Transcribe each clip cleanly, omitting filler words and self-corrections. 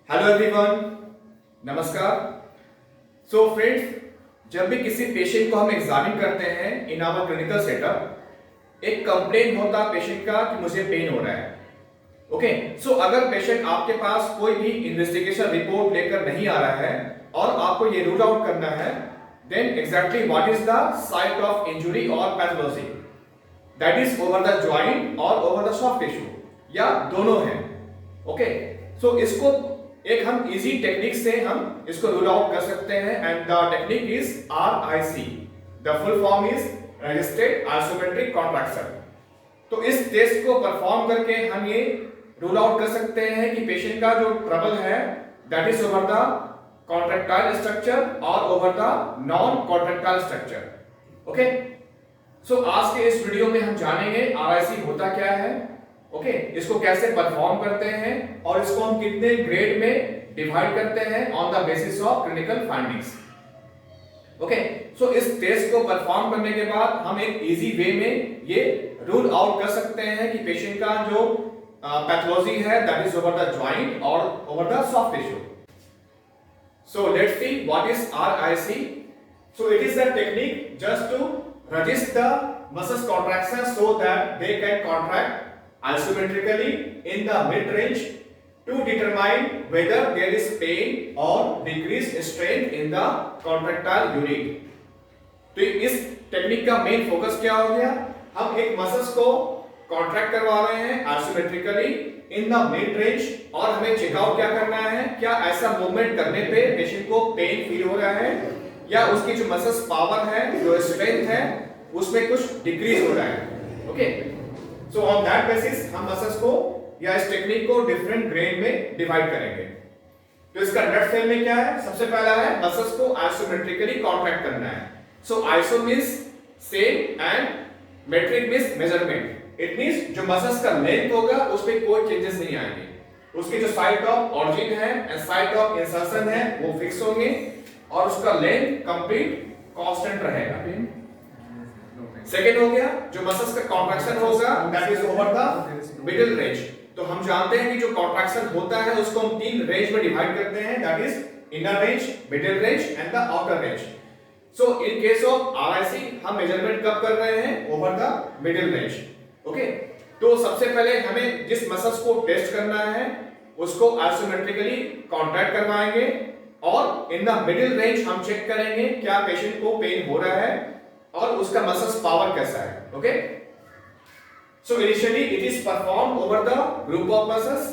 Hello everyone, नमस्कार। So friends, जब भी किसी पेशेंट को हम एग्जामिन करते हैं इन आवर क्लिनिकल सेटअप, एक कंप्लेन होता है पेशेंट का कि मुझे पेन हो रहा है। ओके, सो अगर पेशेंट आपके पास कोई भी इन्वेस्टिगेशन रिपोर्ट लेकर नहीं आ रहा है और आपको ये रूल आउट करना है, then exactly what is the site of injury और pathology, that is over the joint और ओवर द सॉफ्ट टिश्यू, या दोनों हैं। ओके, सो इसको एक हम इजी टेक्निक से हम इसको रूल आउट कर सकते हैं, and the technique is RIC। The full form is registered isometric contraction. तो इस टेस्ट को परफॉर्म करके हम ये रूल आउट कर सकते हैं कि पेशेंट का जो ट्रबल है that is over the contractile structure और over the non contractile structure. Okay, so आज के इस वीडियो में हम जानेंगे RIC होता क्या है, ओके, इसको कैसे परफॉर्म करते हैं और इसको हम कितने ग्रेड में डिवाइड करते हैं on the basis of clinical findings. Okay, so इस टेस्ट को परफॉर्म करने के बाद हम एक इजी वे में ये रूल आउट कर सकते हैं कि पेशेंट का जो पैथोलॉजी है that is over the joint और over the soft tissue. So let's see what is RIC। So it is the technique just to resist the muscle contraction so that they can contract isometrically in the mid range to determine whether there is pain or decreased strength in the contractile unit। तो इस technique का main focus क्या हो गया, हम एक muscles को contract करवा रहे हैं isometrically in the mid range और हमें चेकआउट क्या करना है, क्या ऐसा मूवमेंट करने पे पेशेंट को पेन फील हो रहा है या उसकी जो मसल्स पावर है, जो स्ट्रेंथ है, उसमें कुछ डिक्रीज हो रहा है। Okay, so on that basis हम मसल्स को या इस टेक्निक को डिफरेंट ग्रेड में डिवाइड करेंगे। तो इसका नट सेल में क्या है, सबसे पहला है मसल्स को आइसोमेट्रिकली कॉन्ट्रैक्ट करना है। So iso means same and metric means measurement. It means जो मसल्स का लेंथ होगा उसमें कोई चेंजेस नहीं आएंगे, उसकी जो साइट ऑफ ऑरिजिन है एंड साइट ऑफ इंसर्शन है वो फिक्स होंगे और उसका लेंथ कंप्लीट कांस्टेंट रहेगा। सेकेंड हो गया जो मसल्स का कॉन्ट्रैक्शन होगा that is over the middle range. तो हम जानते हैं कि जो कॉन्ट्रैक्शन होता है उसको हम तीन रेंज में डिवाइड करते हैं, that is inner range, middle range and the outer range. So in case of RIC हम मेजरमेंट कब कर रहे हैं, over the middle range. Okay, तो सबसे पहले हमें जिस मसल्स को टेस्ट करना है उसको आइसोमेट्रिकली कॉन्ट्रैक्ट करवाएंगे और इन द मिडिल रेंज हम चेक करेंगे क्या पेशेंट को पेन हो रहा है और उसका मसल्स पावर कैसा है। Okay, so initially it is performed over the group of muscles,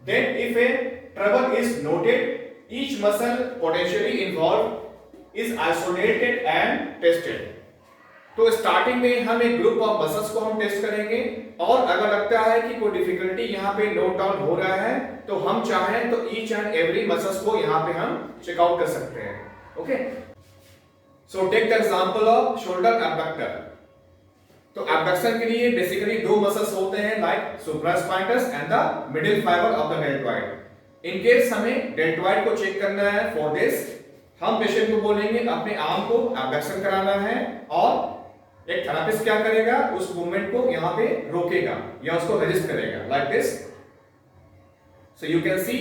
then if a trouble is noted each muscle potentially involved is isolated and tested. तो स्टार्टिंग में हम एक ग्रुप ऑफ मसल्स को हम test करेंगे और अगर लगता है कि कोई डिफिकल्टी यहाँ पे नोट डाउन हो रहा है तो हम चाहें तो ईच एंड एवरी मसल्स को यहाँ पे हम चेकआउट कर सकते हैं। Okay, so take the example of shoulder abductor. तो एब्डक्शन के लिए बेसिकली दो मसल्स होते हैं like supraspinatus and the middle fibre of the deltoid. In case हमें डेल्टॉइड को चेक करना है फॉर दिस, हम पेशेंट को बोलेंगे अपने आर्म को एब्डक्शन कराना है और एक थेरेपिस्ट क्या करेगा, उस मूवमेंट को यहां पे रोकेगा या उसको रजिस्ट करेगा like this. So you can see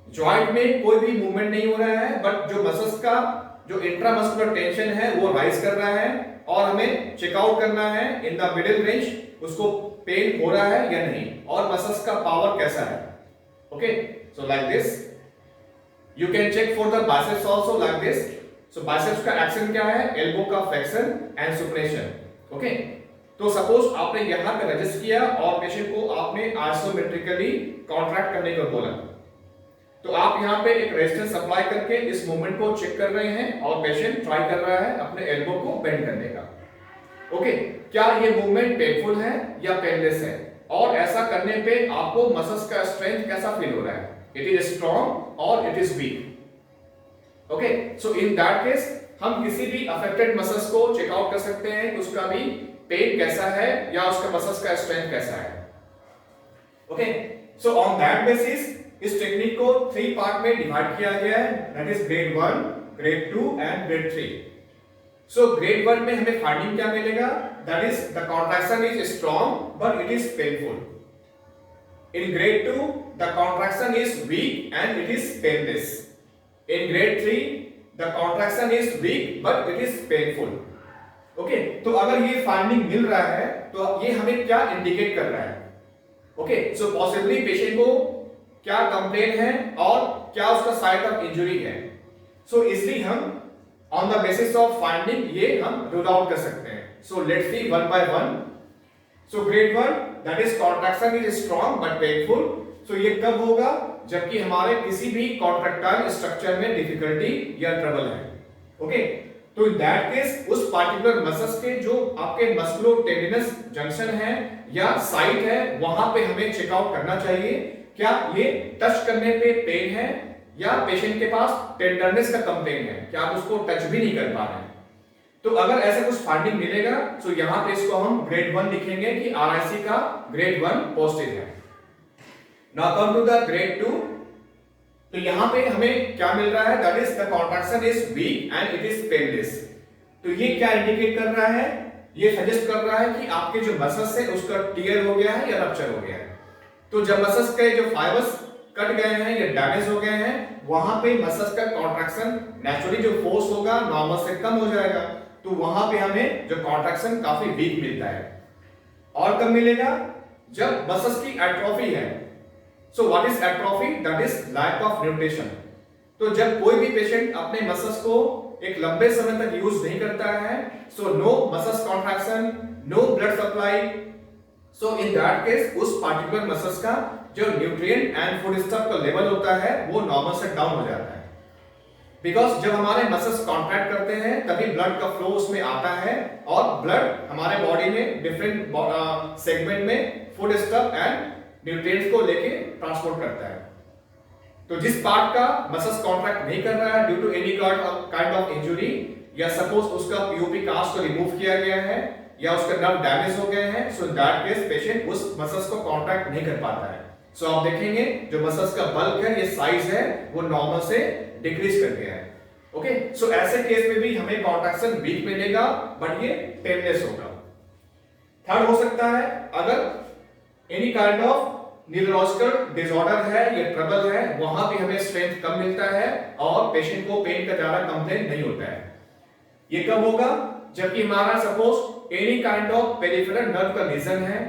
joint में कोई भी मूवमेंट नहीं हो रहा है, बट जो मसल्स का जो इंट्रामस्कुलर टेंशन है वो राइज कर रहा है और हमें चेकआउट करना है इन द मिडिल रेंज उसको पेन हो रहा है या नहीं और मसल्स का पावर कैसा है। Okay, so like this you can check for the biceps also like this। so biceps का एक्शन क्या है, एल्बो का फ्लेक्शन एंड सुप्रेशन। ओके, तो सपोज आपने यहां पे रजिस्ट किया और पेशेंट को आपने आइसोमेट्रिकली कॉन्ट्रैक्ट करने को बोला, तो आप यहां पे एक रेजिस्टेंस अप्लाई करके इस मूवमेंट को चेक कर रहे हैं और पेशेंट ट्राई कर रहा है अपने एल्बो को बेंड करने का। ओके, क्या ये मूवमेंट पेनफुल है या पेनलेस है और ऐसा करने पे आपको मसल्स का स्ट्रेंथ कैसा फील हो रहा है, it is strong or it is weak। okay, so in that case हम किसी भी affected muscles को चेक आउट कर सकते हैं कि उसका भी पेन कैसा है या उसका मसल्स का स्ट्रेंथ कैसा है। okay, so on that basis इस टेक्निक को 3 पार्ट में डिवाइड किया गया है, that is grade 1, grade 2 and grade 3। so grade 1 में हमें फाइंडिंग क्या मिलेगा, that is the contraction is strong but it is painful। in grade 2 the contraction is weak and it is painless. In grade 3 the contraction is weak but it is painful. Okay तो अगर ये finding मिल रहा है तो ये हमें क्या indicate कर रहा है? ओके सो पॉसिबली पेशेंट को क्या कंप्लेन है और क्या उसका साइट ऑफ इंजरी है. सो इसलिए हम on the basis of finding ये हम रूल आउट कर सकते हैं. So let's see one by one. So grade 1 that is contraction is strong but painful. So ये कब होगा? जबकि हमारे किसी भी कॉन्ट्रैक्टाइल स्ट्रक्चर में डिफिकल्टी या ट्रबल है. ओके तो इन दैट केस उस पार्टिकुलर मसल्स के जो आपके मस्कुलो टेंडिनस जंक्शन है या साइट है वहां पे हमें चेकआउट करना चाहिए. क्या ये टच करने पे पेन है या पेशेंट के पास टेंडरनेस का कंप्लेन है, क्या आप उसको टच भी नहीं कर पा रहे हैं. तो अगर ऐसा कुछ फाइंडिंग मिलेगा तो यहां पे इसको हम ग्रेड 1 लिखेंगे कि आरआईसी का ग्रेड 1 पॉजिटिव है. Now come to the grade 2. तो यहां पे हमें क्या मिल रहा है? That is the contraction is weak and it is painless. तो ये क्या इंडिकेट कर रहा है? ये सजेस्ट कर रहा है कि आपके जो मसल्स है उसका टियर हो गया है या रप्चर हो गया है. तो जब मसल्स के जो फाइबर्स कट गए हैं या डैमेज हो गए हैं वहां पे मसल्स का कॉन्ट्रैक्शन नेचुरली जो फोर्स होगा नॉर्मल से कम हो जाएगा. तो वहां पे हमें जो कॉन्ट्रैक्शन काफी वीक मिलता है. और कब मिलेगा? जब मसल्स की एट्रोफी है. So what is atrophy? That is lack of nutrition. तो जब कोई भी पेशेंट अपने मसल्स को एक लंबे समय तक यूज नहीं करता है, so no muscles contraction, no blood supply. So in that case उस पार्टिकुलर मसल्स का जो न्यूट्रिएंट एंड फूड स्टफ का लेवल होता है वो नॉर्मल से डाउन हो जाता है. बिकॉज जब हमारे मसल्स कॉन्ट्रैक्ट करते हैं तभी ब्लड का फ्लो उसमें आता है और ब्लड हमारे बॉडी में डिफरेंट सेगमेंट में फूड स्टफ एंड न्यूट्रिएंट्स को लेके ट्रांसपोर्ट करता है. तो जिस पार्ट का मसल्स कॉन्ट्रैक्ट नहीं कर रहा है due to any kind of injury या सपोज उसका पीओपी कास्ट को रिमूव किया गया है या उसका नर्व डैमेज हो गए हैं, सो इन दैट केस पेशेंट उस मसल्स को कॉन्ट्रैक्ट नहीं कर पाता है. सो आप देखेंगे जो मसल्स का बल्क है, ये साइज है, वो नॉर्मल से डिक्रीज कर गया है. ओके सो ऐसे केस में भी हमें कॉन्ट्रैक्शन वीक मिलेगा बट ये पेनलेस होगा. थर्ड हो सकता है अगर any kind of neurological disorder है या ट्रबल है, वहां भी हमें स्ट्रेंथ कम मिलता है और पेशेंट को पेन का ज्यादा कंप्लेन नहीं होता है. ये कब होगा? जबकि हमारा suppose any kind of peripheral nerve का लीजन है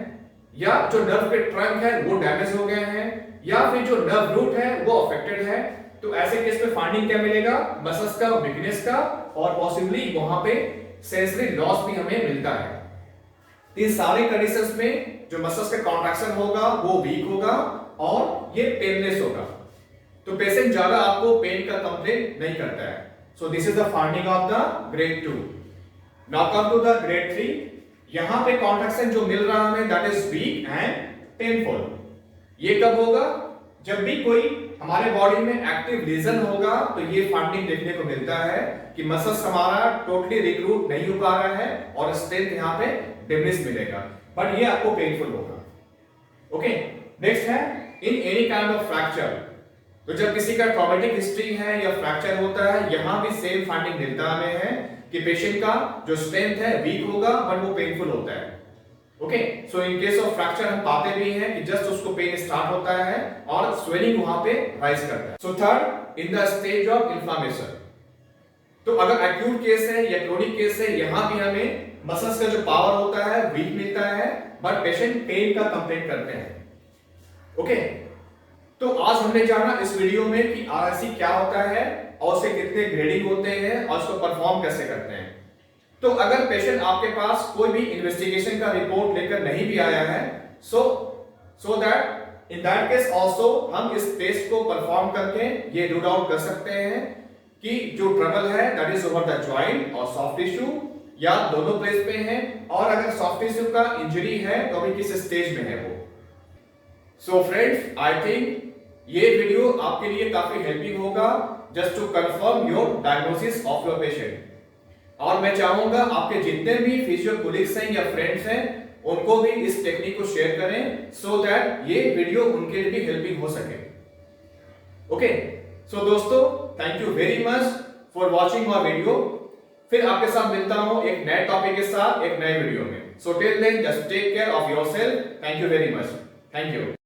या जो नर्व के ट्रंक है वो डैमेज हो गए हैं या फिर जो नर्व रूट है वो अफेक्टेड है. तो ऐसे केस में फाइंडिंग क्या मिलेगा? मसल्स का वीकनेस का और पॉसिबली वहां पे सेंसरी लॉस भी हमें मिलता है. इस सारे कंडीशंस में जो मसल्स का कॉन्ट्रैक्शन होगा वो वीक होगा और ये पेनलेस होगा. तो पेशेंट ज्यादा आपको पेन का कंप्लेन नहीं करता है. So this is the finding of the grade 2. Now come to the grade 3. यहां पे कॉन्ट्रैक्शन जो मिल रहा है that is weak and painful. ये कब होगा? जब भी कोई हमारे बॉडी में एक्टिव लीजन होगा तो ये फाइंडिंग देखने को मिलता है कि मसल्स हमारा टोटली रिक्रूट नहीं हो पा रहा है और स्ट्रेंथ यहां पे डिमिनिश मिलेगा बट ये आपको पेनफुल होगा. ओके नेक्स्ट है in any kind of fracture. तो जब किसी का ट्रॉमेटिक हिस्ट्री है या फ्रैक्चर होता है यहां भी सेम फाइंडिंग मिलता हमें है कि पेशेंट का जो स्ट्रेंथ है वीक होगा बट वो पेनफुल होता है. Okay so in case of fracture हम पाते भी हैं कि जस्ट उसको पेन स्टार्ट होता है और स्वेलिंग वहां पे राइज करता है. So third in the stage of inflammation. तो अगर एक्यूट केस है या क्रोनिक केस है यहां भी हमें मसल्स का जो पावर होता है वीक मिलता है बट पेशेंट पेन का कंप्लेंट करते हैं. ओके तो आज हमने जाना इस वीडियो में कि आरआईसी क्या होता है और उसके कितने ग्रेडिंग होते हैं और उसको परफॉर्म कैसे करते हैं. तो अगर पेशेंट आपके पास कोई भी इन्वेस्टिगेशन का रिपोर्ट लेकर नहीं भी आया है so that in that case also हम इस टेस्ट को परफॉर्म करके ये रूल आउट कर सकते हैं कि जो ट्रबल है that is over the joint और सॉफ्ट टिश्यू या दोनों प्लेस पे है और अगर सॉफ्ट टिश्यू का इंजरी है तो अभी किस स्टेज में है वो. सो फ्रेंड्स आई थिंक ये वीडियो आपके लिए काफी हेल्पिंग होगा just to confirm your diagnosis of your patient. और मैं चाहूंगा आपके जितने भी फिजियो कोलिग्स हैं या फ्रेंड्स हैं उनको भी इस टेक्निक को शेयर करें सो दैट ये वीडियो उनके लिए भी हेल्पिंग हो सके. ओके सो दोस्तों thank you very much for watching my video. फिर आपके साथ मिलता हूं एक नए टॉपिक के साथ एक नए वीडियो में. So till then just take care of yourself. Thank you very much. Thank you.